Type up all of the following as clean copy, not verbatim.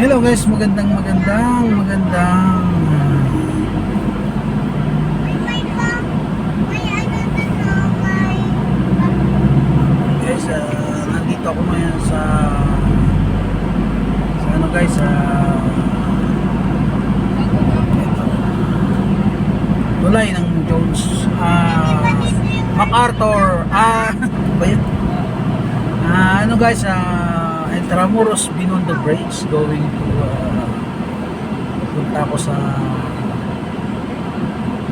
Hello guys, magandang guys, nandito ako ngayon sa ano guys, ito, tulay ng Jones, MacArthur, ba yun? Ano guys, Intramuros Binondo Bridge, going to punta ako sa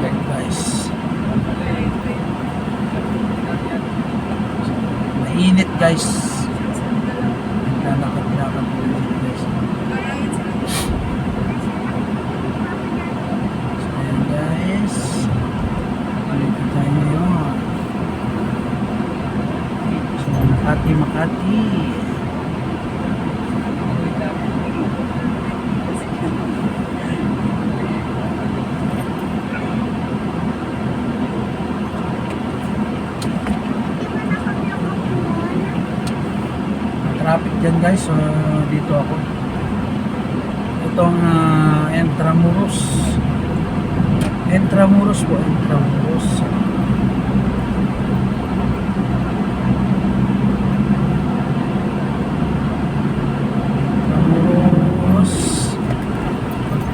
guys, mainit guys, naglalakad guys. So ayan guys, dito tayo ngayon. So Makati traffic dyan guys. So dito ako, itong Intramuros po, Intramuros.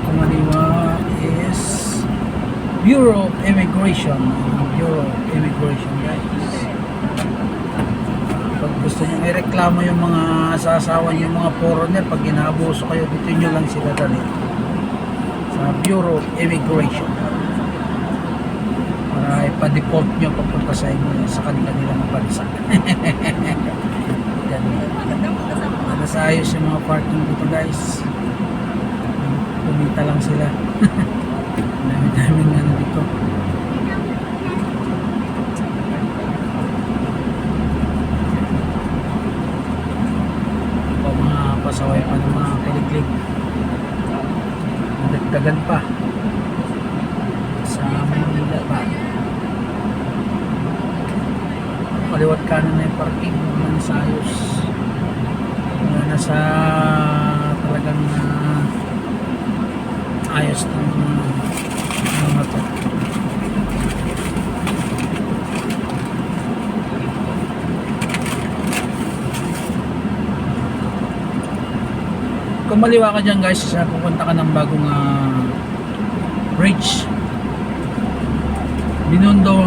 Kumaliwa is Bureau of Immigration guys. Pag gusto nyo i-reklamo yung mga asasawa nyo, yung mga foreigner, pag inaabuso kayo, dito nyo lang sila dali sa Bureau of Immigration para ipa-default nyo papunta sa inyo sa kanilang bansa. Nasayos yung mga parking dito guys, kumita lang sila. Dami-daming ano dito. Pasaway pa ng mga kiliglig, nadagdagan pa sa Manila pa. Kaliwat kanan na yung parking, mga nasayos, mga nasa talagang ayos ng mga to. Kung maliwa ka dyan guys, pupunta ka ng bagong bridge, Binondo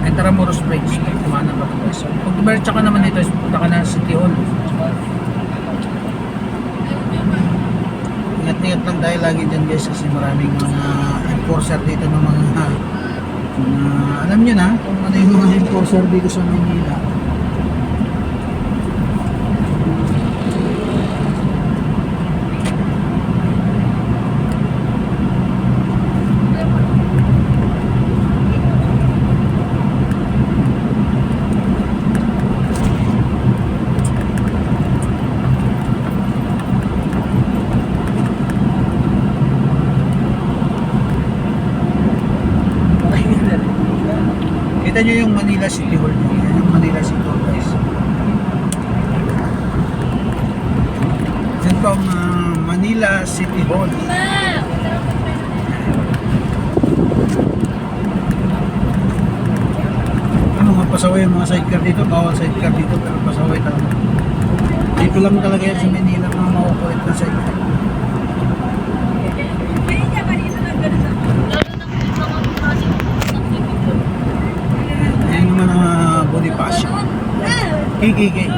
Intramuros Bridge. Kumana ka pa guys. So, pag dumercha ka naman dito, pupunta ka na sa City Hall. Ingat-ingat lang tayo lagi dyan guys, kasi maraming mga enforcer dito ng mga alam nyo na kung ano yung mga enforcer dito sa Manila. Kita nyo yung Manila City Hall nyo. Yan yung Manila City Hall guys. Yan po ang Manila City Hall. Ano nga pasaway yung mga sidecar dito? Bawal sidecar dito, pero pasaway talaga. Dito lang talaga yan sa Manila mga makukulit na sidecar. Bonifacio KKK.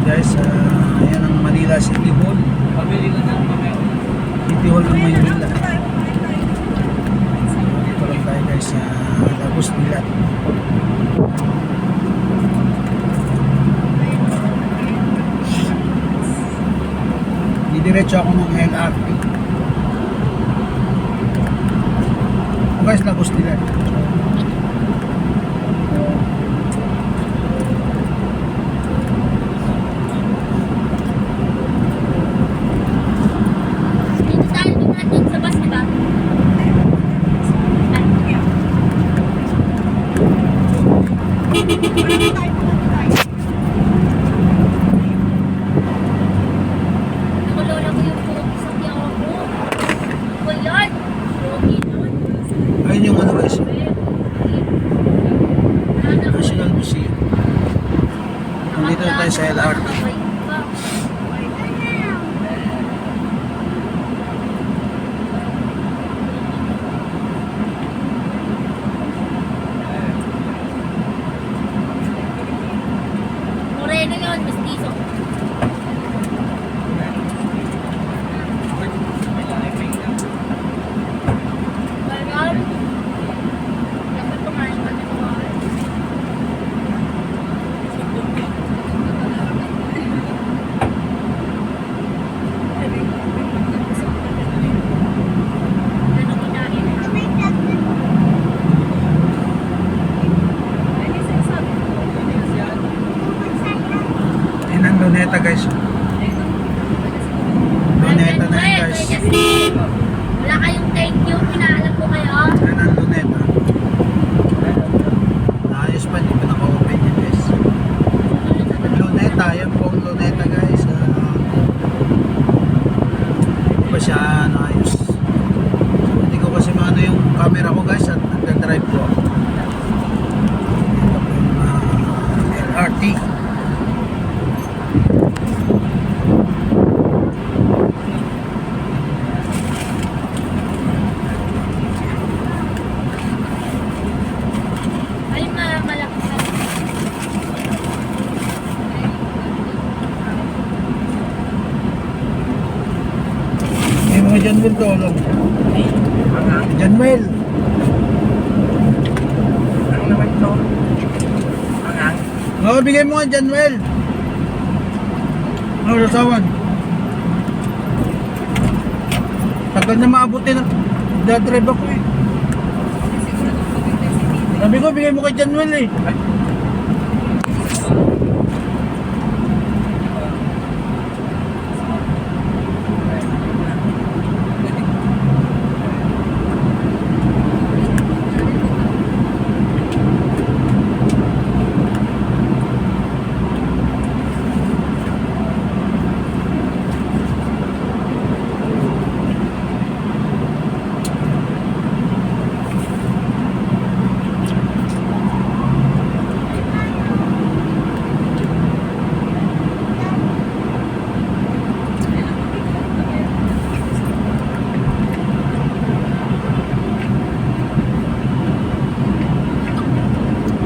Guys, ayan ang Manila City Hall. City Hall ng Manila. Dito lang tayo guys sa Lagos nila. Didiretso ako ng LRT. Guys, Lagos nila. Dito tayo dumating sa bus, diba? Nandito na tayo sa LRT. Moreno yun, mestizo. Bagal. Dapat kumain ka na kumain. Ano kinain? Yan ang luneta guys. Luneta na yan guys. Wala kayong thank you, pinaalam ko kayo. Yan ang luneta. Ayos pa, hindi pa naka-open yan guys. Luneta, yan po ang luneta guys. Hindi pa siya ayos. Hindi ko kasi maano yung camera ko guys at nagdadrive ko. Ito po yung LRT. Ay, malaki. May mga Janwell to, alam. Janwell. Ang naman ito. Ang Oo, bigay mo nga Janwell. Ano, sasawan. Tagal na maabutin na. Dadrive ako eh. Sabi ko, bigay mo kay Janwell eh.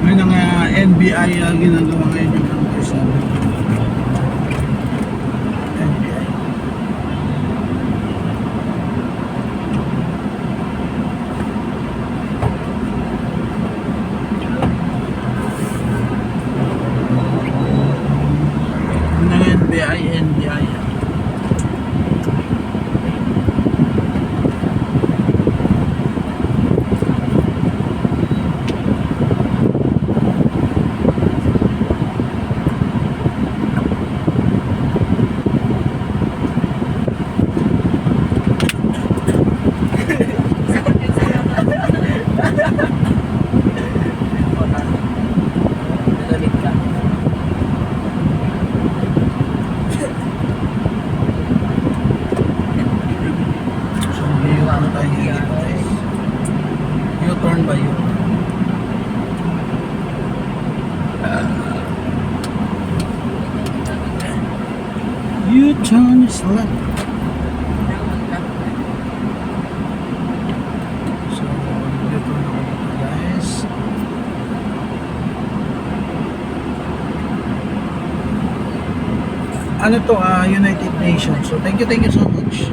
May nang NBI ginagawa ngayon yung mga isa. NBI. Yung ng NBI, NBI. Nagalit ka. So, U-turn tayo ngayon guys. U-turn ba U-turn? U-turn is left. So, U-turn ako dito guys. Ano to, United Nations. So, thank you so much.